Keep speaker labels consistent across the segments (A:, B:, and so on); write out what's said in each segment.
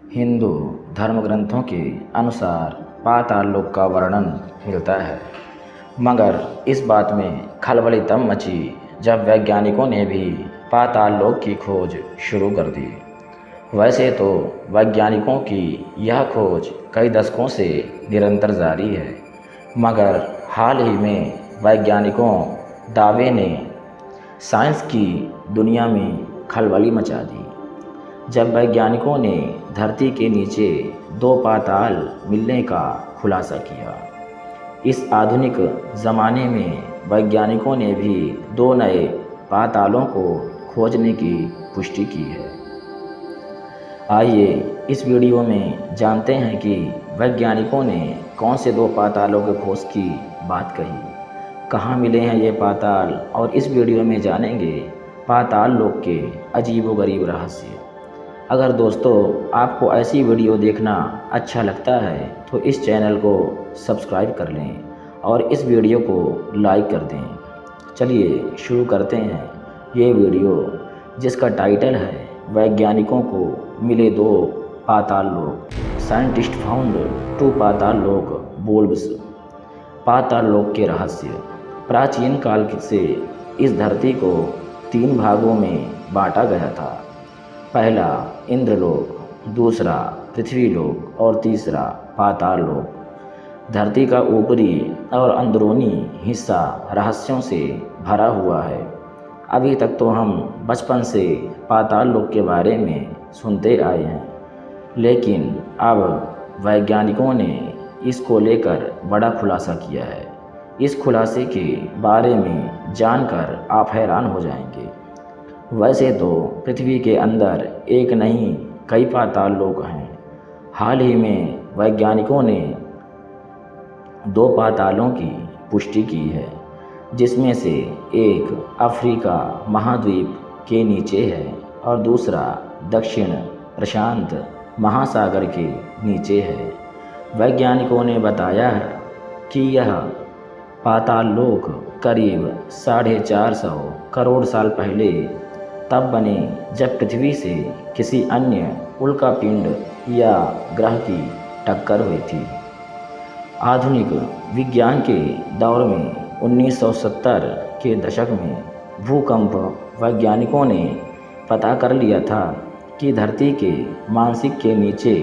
A: हिंदू धर्म ग्रंथों के अनुसार पाताल लोक का वर्णन मिलता है, मगर इस बात में खलबली तब मची जब वैज्ञानिकों ने भी पाताल लोक की खोज शुरू कर दी। वैसे तो वैज्ञानिकों की यह खोज कई दशकों से निरंतर जारी है, मगर हाल ही में वैज्ञानिकों दावे ने साइंस की दुनिया में खलबली मचा दी जब वैज्ञानिकों ने धरती के नीचे दो पाताल मिलने का खुलासा किया। इस आधुनिक ज़माने में वैज्ञानिकों ने भी दो नए पातालों को खोजने की पुष्टि की है। आइए इस वीडियो में जानते हैं कि वैज्ञानिकों ने कौन से दो पातालों के खोज की बात कही, कहाँ मिले हैं ये पाताल, और इस वीडियो में जानेंगे पाताल लोक के अजीबोगरीब रहस्य। अगर दोस्तों आपको ऐसी वीडियो देखना अच्छा लगता है तो इस चैनल को सब्सक्राइब कर लें और इस वीडियो को लाइक कर दें। चलिए शुरू करते हैं ये वीडियो, जिसका टाइटल है वैज्ञानिकों को मिले दो पाताल लोक। साइंटिस्ट फाउंड टू पाताल लोक वोल्व्स। पाताल लोक के रहस्य। प्राचीन काल से इस धरती को तीन भागों में बांटा गया था। पहला इंद्रलोक, दूसरा पृथ्वी लोक और तीसरा पाताल लोक। धरती का ऊपरी और अंदरूनी हिस्सा रहस्यों से भरा हुआ है। अभी तक तो हम बचपन से पाताल लोक के बारे में सुनते आए हैं, लेकिन अब वैज्ञानिकों ने इसको लेकर बड़ा खुलासा किया है। इस खुलासे के बारे में जानकर आप हैरान हो जाएंगे। वैसे तो पृथ्वी के अंदर एक नहीं कई पाताल लोक हैं। हाल ही में वैज्ञानिकों ने दो पातालों की पुष्टि की है, जिसमें से एक अफ्रीका महाद्वीप के नीचे है और दूसरा दक्षिण प्रशांत महासागर के नीचे है। वैज्ञानिकों ने बताया है कि यह पाताल लोक करीब 450 करोड़ साल पहले तब बने जब पृथ्वी से किसी अन्य उल्कापिंड या ग्रह की टक्कर हुई थी। आधुनिक विज्ञान के दौर में 1970 के दशक में भूकंप वैज्ञानिकों ने पता कर लिया था कि धरती के मानसिक के नीचे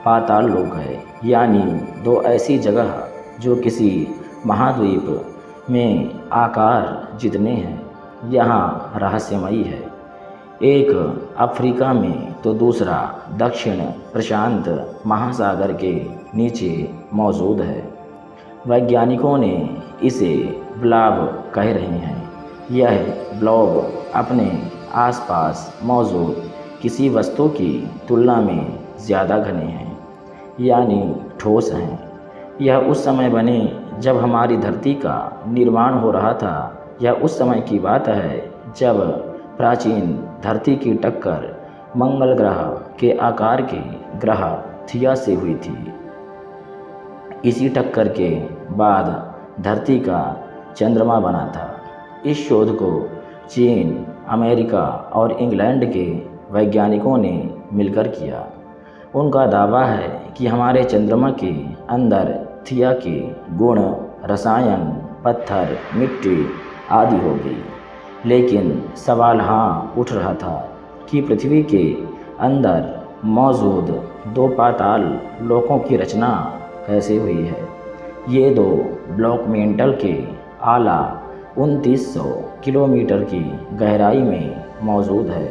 A: पाताल लोक है, यानी दो ऐसी जगह जो किसी महाद्वीप में आकार जितने हैं। यहाँ रहस्यमयी है। एक अफ्रीका में तो दूसरा दक्षिण प्रशांत महासागर के नीचे मौजूद है। वैज्ञानिकों ने इसे ब्लॉब कह रहे हैं। यह ब्लॉब अपने आसपास मौजूद किसी वस्तु की तुलना में ज़्यादा घने हैं, यानी ठोस हैं। यह उस समय बने जब हमारी धरती का निर्माण हो रहा था। यह उस समय की बात है जब प्राचीन धरती की टक्कर मंगल ग्रह के आकार के ग्रह थिया से हुई थी। इसी टक्कर के बाद धरती का चंद्रमा बना था। इस शोध को चीन, अमेरिका और इंग्लैंड के वैज्ञानिकों ने मिलकर किया। उनका दावा है कि हमारे चंद्रमा के अंदर थिया के गुण, रसायन, पत्थर, मिट्टी आदि होगी। लेकिन सवाल हाँ उठ रहा था कि पृथ्वी के अंदर मौजूद दो पाताल लोकों की रचना कैसे हुई है। ये दो ब्लॉक मेंटल के आला 2900 किलोमीटर की गहराई में मौजूद है।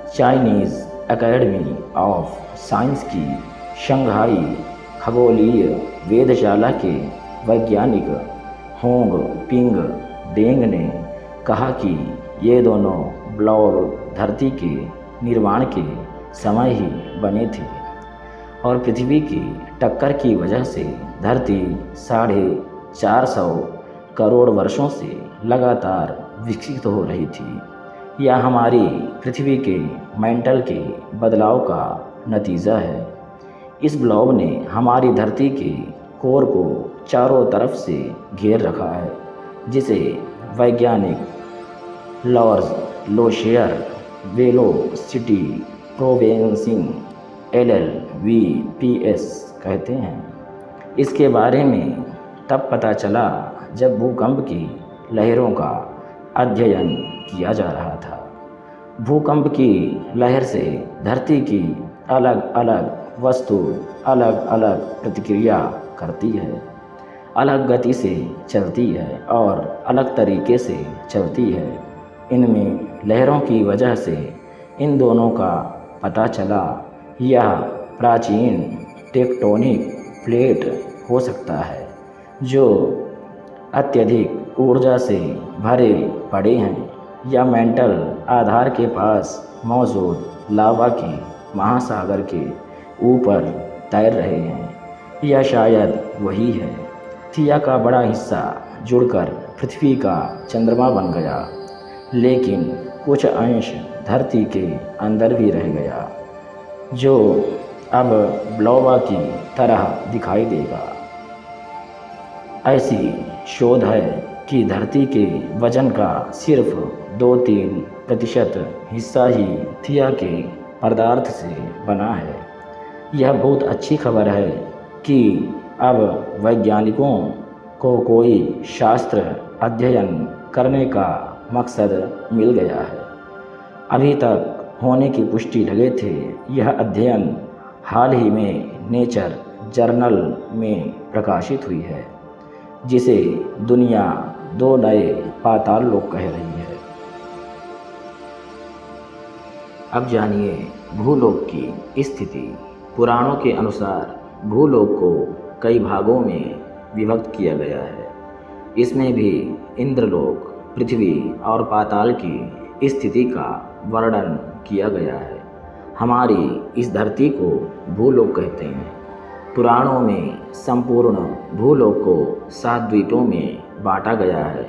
A: चाइनीज़ एकेडमी ऑफ साइंस की शंघाई खगोलीय वेधशाला के वैज्ञानिक होंग पिंग डेंग ने कहा कि ये दोनों ब्लॉब धरती के निर्माण के समय ही बने थे और पृथ्वी की टक्कर की वजह से धरती 450 करोड़ वर्षों से लगातार विकसित हो रही थी। यह हमारी पृथ्वी के मेंटल के बदलाव का नतीजा है। इस ब्लॉब ने हमारी धरती के कोर को चारों तरफ से घेर रखा है, जिसे वैज्ञानिक लॉर्स लोशेयर वेलोसिटी प्रोवेंसिंग LLVPS कहते हैं। इसके बारे में तब पता चला जब भूकंप की लहरों का अध्ययन किया जा रहा था। भूकंप की लहर से धरती की अलग अलग वस्तु अलग अलग प्रतिक्रिया करती है, अलग गति से चलती है और अलग तरीके से चलती है। इनमें लहरों की वजह से इन दोनों का पता चला। यह प्राचीन टेक्टोनिक प्लेट हो सकता है जो अत्यधिक ऊर्जा से भरे पड़े हैं, या मेंटल आधार के पास मौजूद लावा के महासागर के ऊपर तैर रहे हैं, या शायद वही है। थिया का बड़ा हिस्सा जुड़कर पृथ्वी का चंद्रमा बन गया, लेकिन कुछ अंश धरती के अंदर भी रह गया, जो अब ब्लोबा की तरह दिखाई देगा। ऐसी शोध है कि धरती के वजन का सिर्फ 2-3% हिस्सा ही थिया के पदार्थ से बना है। यह बहुत अच्छी खबर है कि अब वैज्ञानिकों को कोई शास्त्र अध्ययन करने का मकसद मिल गया है। अभी तक होने की पुष्टि लगे थे। यह अध्ययन हाल ही में नेचर जर्नल में प्रकाशित हुई है, जिसे दुनिया 2 नए पाताल लोक कह रही है। अब जानिए भूलोक की स्थिति। पुराणों के अनुसार भूलोक को कई भागों में विभक्त किया गया है। इसमें भी इंद्रलोक, पृथ्वी और पाताल की स्थिति का वर्णन किया गया है। हमारी इस धरती को भूलोक कहते हैं। पुराणों में संपूर्ण भूलोक को 7 द्वीपों में बांटा गया है: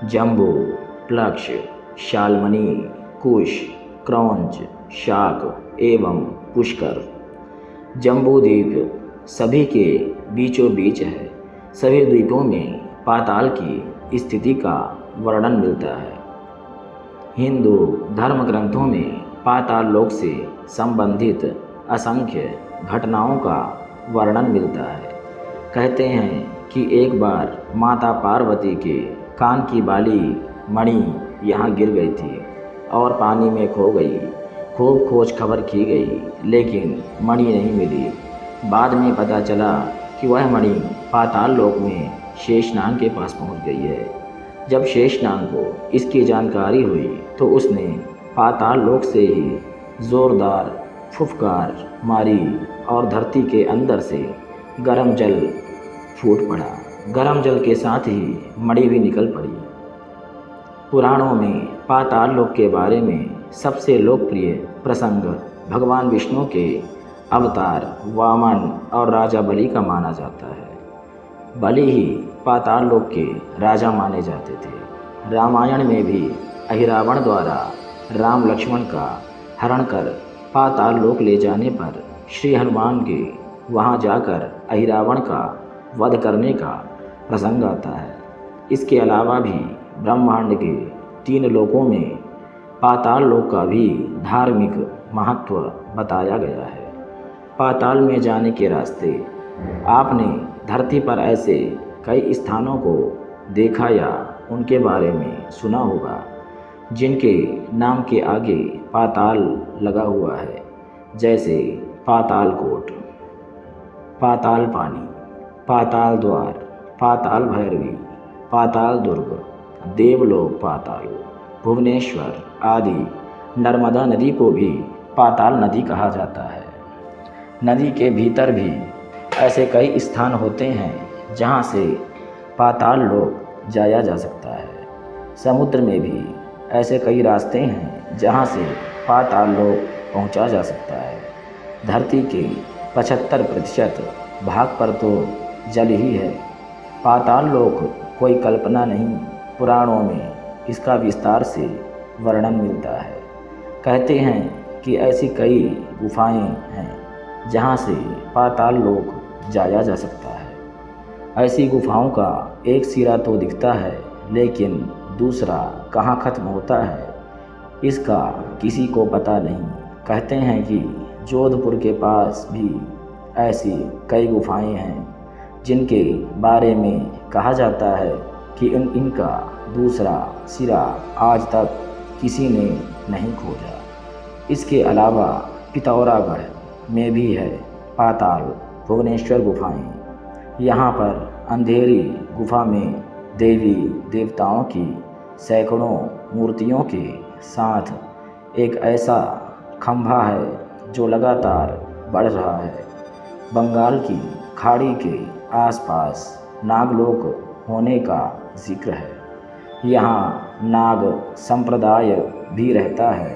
A: जम्बू, प्लक्ष, शाल्मनी, कुश, क्रौंच, शाक एवं पुष्कर। जम्बू द्वीप सभी के बीचों बीच है। सभी द्वीपों में पाताल की स्थिति का वर्णन मिलता है। हिंदू धर्म ग्रंथों में पाताल लोक से संबंधित असंख्य घटनाओं का वर्णन मिलता है। कहते हैं कि एक बार माता पार्वती के कान की बाली मणि यहाँ गिर गई थी और पानी में खो गई। खूब खोज खबर की गई, लेकिन मणि नहीं मिली। बाद में पता चला कि वह मणि पाताल लोक में शेषनाग के पास पहुंच गई है। जब शेषनाग को इसकी जानकारी हुई तो उसने पाताल लोक से ही ज़ोरदार फुफकार मारी और धरती के अंदर से गर्म जल फूट पड़ा। गर्म जल के साथ ही मणि भी निकल पड़ी। पुराणों में पाताल लोक के बारे में सबसे लोकप्रिय प्रसंग भगवान विष्णु के अवतार वामन और राजा बलि का माना जाता है। बलि ही पाताल लोक के राजा माने जाते थे। रामायण में भी अहिरावण द्वारा राम लक्ष्मण का हरण कर पाताल लोक ले जाने पर श्री हनुमान के वहां जाकर अहिरावण का वध करने का प्रसंग आता है। इसके अलावा भी ब्रह्मांड के 3 लोकों में पाताल लोक का भी धार्मिक महत्व बताया गया है। पाताल में जाने के रास्ते। आपने धरती पर ऐसे कई स्थानों को देखा या उनके बारे में सुना होगा जिनके नाम के आगे पाताल लगा हुआ है, जैसे पाताल कोट, पाताल पानी, पाताल द्वार, पाताल भैरवी, पाताल दुर्ग, देवलोक पाताल, भुवनेश्वर आदि। नर्मदा नदी को भी पाताल नदी कहा जाता है। नदी के भीतर भी ऐसे कई स्थान होते हैं जहाँ से पाताल लोक जाया जा सकता है। समुद्र में भी ऐसे कई रास्ते हैं जहाँ से पाताल लोक पहुँचा जा सकता है। धरती के 75% भाग पर तो जल ही है। पाताल लोक कोई कल्पना नहीं, पुराणों में इसका विस्तार से वर्णन मिलता है। कहते हैं कि ऐसी कई गुफाएं हैं जहां से पाताल लोक जाया जा सकता है। ऐसी गुफाओं का एक सिरा तो दिखता है, लेकिन दूसरा कहाँ ख़त्म होता है इसका किसी को पता नहीं। कहते हैं कि जोधपुर के पास भी ऐसी कई गुफाएं हैं जिनके बारे में कहा जाता है कि इनका दूसरा सिरा आज तक किसी ने नहीं खोजा। इसके अलावा पिथौरागढ़ में भी है पाताल भुवनेश्वर गुफाएं। यहाँ पर अंधेरी गुफा में देवी देवताओं की सैकड़ों मूर्तियों के साथ एक ऐसा खंभा है जो लगातार बढ़ रहा है। बंगाल की खाड़ी के आसपास नागलोक होने का जिक्र है। यहाँ नाग संप्रदाय भी रहता है।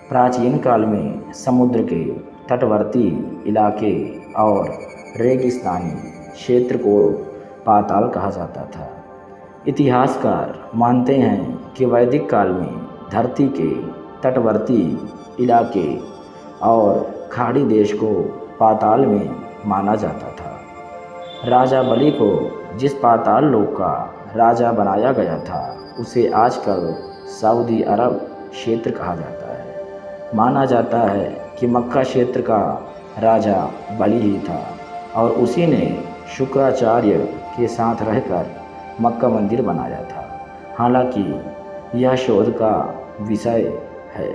A: प्राचीन काल में समुद्र के तटवर्ती इलाके और रेगिस्तानी क्षेत्र को पाताल कहा जाता था। इतिहासकार मानते हैं कि वैदिक काल में धरती के तटवर्ती इलाके और खाड़ी देश को पाताल में माना जाता था। राजा बलि को जिस पाताल लोक का राजा बनाया गया था उसे आजकल सऊदी अरब क्षेत्र कहा जाता है। माना जाता है कि मक्का क्षेत्र का राजा बलि ही था और उसी ने शुक्राचार्य के साथ रहकर मक्का मंदिर बनाया था। हालांकि यह शोध का विषय है।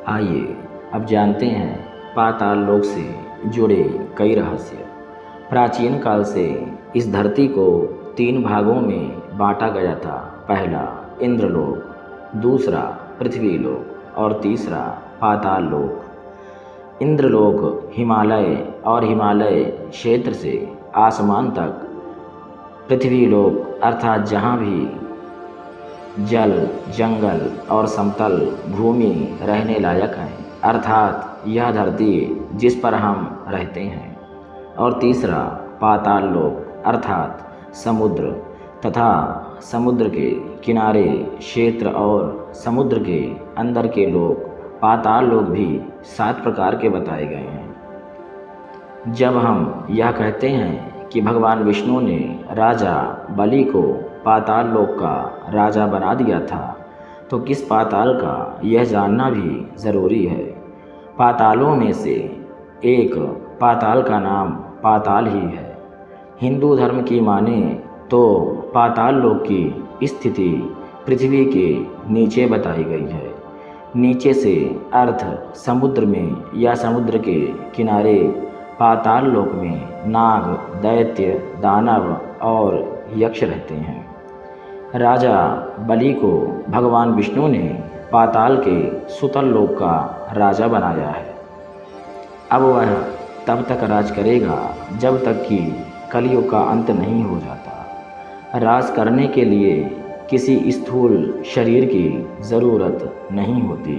A: आइए अब जानते हैं पाताल लोक से जुड़े कई रहस्य। प्राचीन काल से इस धरती को 3 भागों में बांटा गया था। पहला इंद्रलोक, दूसरा पृथ्वी लोक और तीसरा पाताल लोक। इंद्रलोक हिमालय और हिमालय क्षेत्र से आसमान तक, पृथ्वी लोक अर्थात जहाँ भी जल, जंगल और समतल भूमि रहने लायक है, अर्थात यह धरती जिस पर हम रहते हैं। और तीसरा पाताल लोक अर्थात समुद्र तथा समुद्र के किनारे क्षेत्र और समुद्र के अंदर के लोक। पाताल लोक भी 7 प्रकार के बताए गए हैं। जब हम यह कहते हैं कि भगवान विष्णु ने राजा बलि को पाताल लोक का राजा बना दिया था, तो किस पाताल का यह जानना भी ज़रूरी है। पातालों में से एक पाताल का नाम पाताल ही है। हिंदू धर्म की माने तो पाताल लोक की स्थिति पृथ्वी के नीचे बताई गई है। नीचे से अर्थ समुद्र में या समुद्र के किनारे। पाताल लोक में नाग, दैत्य, दानव और यक्ष रहते हैं। राजा बलि को भगवान विष्णु ने पाताल के सुतल लोक का राजा बनाया है। अब वह तब तक राज करेगा जब तक कि कलयुग का अंत नहीं हो जाता। राज करने के लिए किसी स्थूल शरीर की ज़रूरत नहीं होती।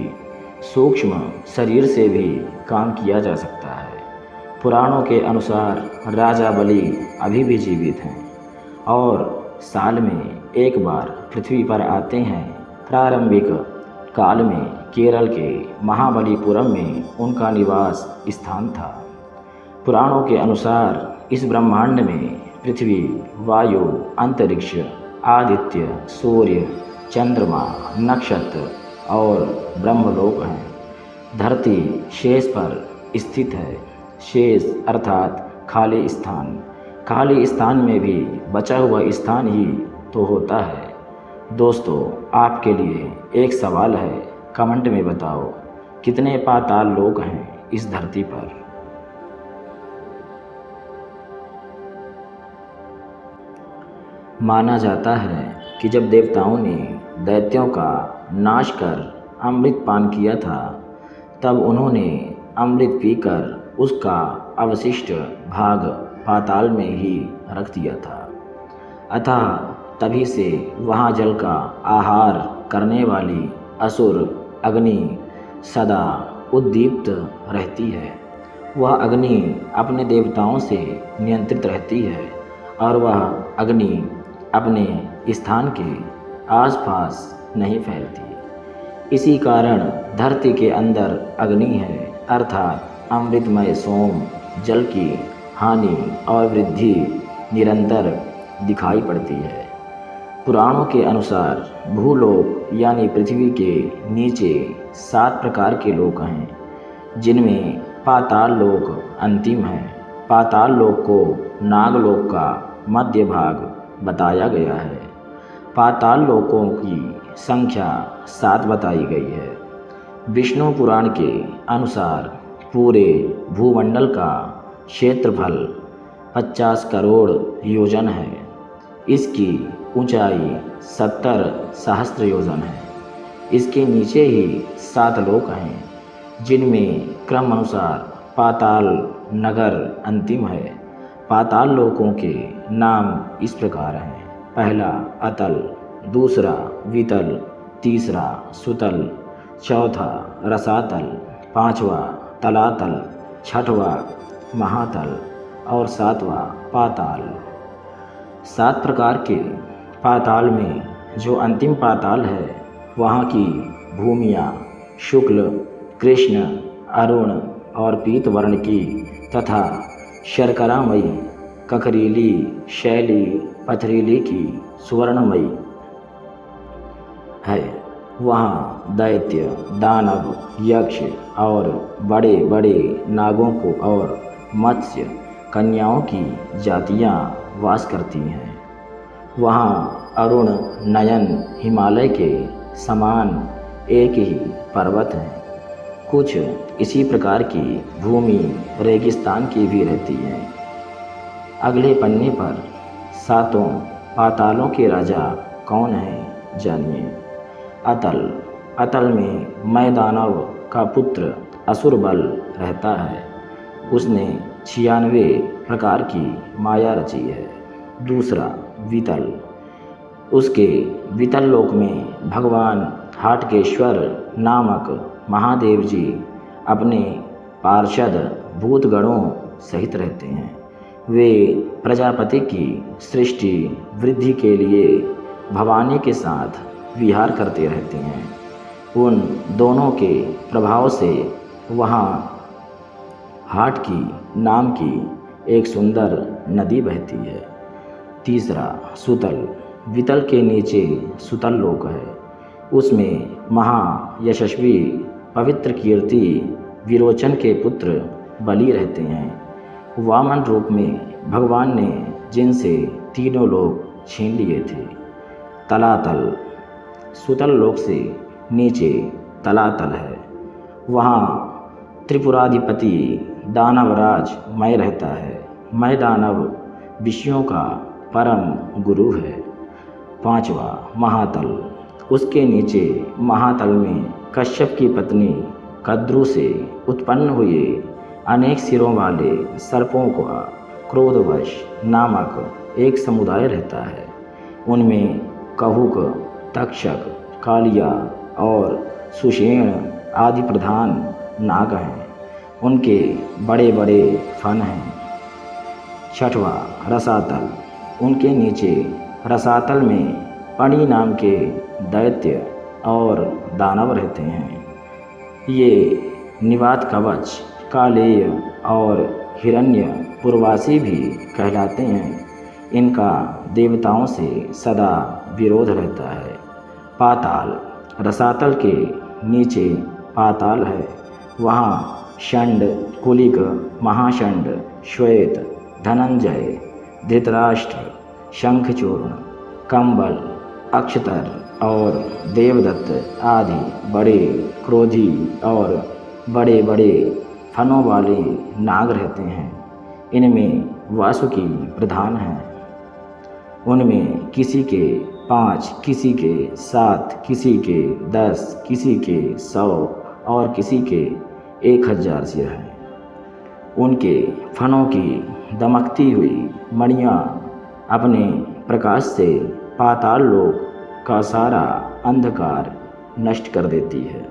A: सूक्ष्म शरीर से भी काम किया जा सकता है। पुराणों के अनुसार राजा बलि अभी भी जीवित हैं और साल में एक बार पृथ्वी पर आते हैं। प्रारंभिक काल में केरल के महाबलीपुरम में उनका निवास स्थान था। पुराणों के अनुसार इस ब्रह्मांड में पृथ्वी, वायु, अंतरिक्ष, आदित्य, सूर्य, चंद्रमा, नक्षत्र और ब्रह्मलोक हैं। धरती शेष पर स्थित है। शेष अर्थात खाली स्थान। खाली स्थान में भी बचा हुआ स्थान ही तो होता है। दोस्तों, आपके लिए एक सवाल है, कमेंट में बताओ कितने पाताल लोक हैं इस धरती पर। माना जाता है कि जब देवताओं ने दैत्यों का नाश कर अमृत पान किया था, तब उन्होंने अमृत पीकर उसका अवशिष्ट भाग पाताल में ही रख दिया था। अतः तभी से वहाँ जल का आहार करने वाली असुर अग्नि सदा उद्दीप्त रहती है। वह अग्नि अपने देवताओं से नियंत्रित रहती है और वह अग्नि अपने स्थान के आसपास नहीं फैलती। इसी कारण धरती के अंदर अग्नि है, अर्थात अमृतमय सोम जल की हानि और वृद्धि निरंतर दिखाई पड़ती है। पुराणों के अनुसार भूलोक यानी पृथ्वी के नीचे 7 प्रकार के लोक हैं। जिनमें पाताल लोक अंतिम है। पाताल लोक को नागलोक का मध्य भाग बताया गया है। पाताल लोकों की संख्या 7 बताई गई है। विष्णु पुराण के अनुसार पूरे भूमंडल का क्षेत्रफल 50 करोड़ योजन है। इसकी ऊंचाई 70 सहस्त्र योजन है। इसके नीचे ही 7 लोक हैं, जिनमें क्रम अनुसार पाताल नगर अंतिम है। पाताल लोकों के नाम इस प्रकार हैं: पहला अतल, दूसरा वितल, तीसरा सुतल, चौथा रसातल, पांचवा तलातल, छठवा महातल और 7वां पाताल। 7 प्रकार के पाताल में जो अंतिम पाताल है, वहाँ की भूमियाँ शुक्ल, कृष्ण, अरुण और पीत वर्ण की तथा शर्करामयी, ककरीली, शैली, पथरीली की सुवर्णमयी है। वहाँ दैत्य, दानव, यक्ष और बड़े बड़े नागों को और मत्स्य कन्याओं की जातियाँ वास करती हैं। वहाँ अरुण नयन हिमालय के समान एक ही पर्वत है। कुछ इसी प्रकार की भूमि रेगिस्तान की भी रहती है। अगले पन्ने पर 7 पातालों के राजा कौन हैं, जानिए। अतल। अतल में मैदानव का पुत्र असुरबल रहता है। उसने 96 प्रकार की माया रची है। दूसरा वितल। उसके वितल लोक में भगवान हाटकेश्वर नामक महादेव जी अपने पार्षद भूतगणों सहित रहते हैं। वे प्रजापति की सृष्टि वृद्धि के लिए भवानी के साथ विहार करते रहते हैं। उन दोनों के प्रभाव से वहाँ हाट की नाम की एक सुंदर नदी बहती है। तीसरा सुतल। वितल के नीचे सुतल लोक है। उसमें महायशस्वी पवित्र कीर्ति विरोचन के पुत्र बलि रहते हैं। वामन रूप में भगवान ने जिनसे तीनों लोक छीन लिए थे। तलातल। सुतल लोक से नीचे तलातल है। वहाँ त्रिपुराधिपति दानवराज मय रहता है। मय दानव विषयों का परम गुरु है। 5वां महातल। उसके नीचे महातल में कश्यप की पत्नी कद्रु से उत्पन्न हुए अनेक सिरों वाले सर्पों का क्रोधवश नामक एक समुदाय रहता है। उनमें कहुक, तक्षक, कालिया और सुषेण आदि प्रधान नाग हैं। उनके बड़े बड़े फन हैं। 6वां रसातल। उनके नीचे रसातल में पणि नाम के दैत्य और दानव रहते हैं। ये निवात कवच, कालेय और हिरण्य पुरवासी भी कहलाते हैं। इनका देवताओं से सदा विरोध रहता है। पाताल। रसातल के नीचे पाताल है। वहाँ षंड, कुलिक, महाषंड, श्वेत, धनंजय, धृतराष्ट्र, शंखचूर्ण, कंबल, अक्षतर और देवदत्त आदि बड़े क्रोधी और बड़े बड़े फनों वाले नाग रहते हैं। इनमें वासुकी प्रधान हैं। उनमें किसी के 5, किसी के 7, किसी के 10, किसी के 100 और किसी के 1000 सिर हैं। उनके फनों की दमकती हुई मणियाँ अपने प्रकाश से पाताल लोक का सारा अंधकार नष्ट कर देती है।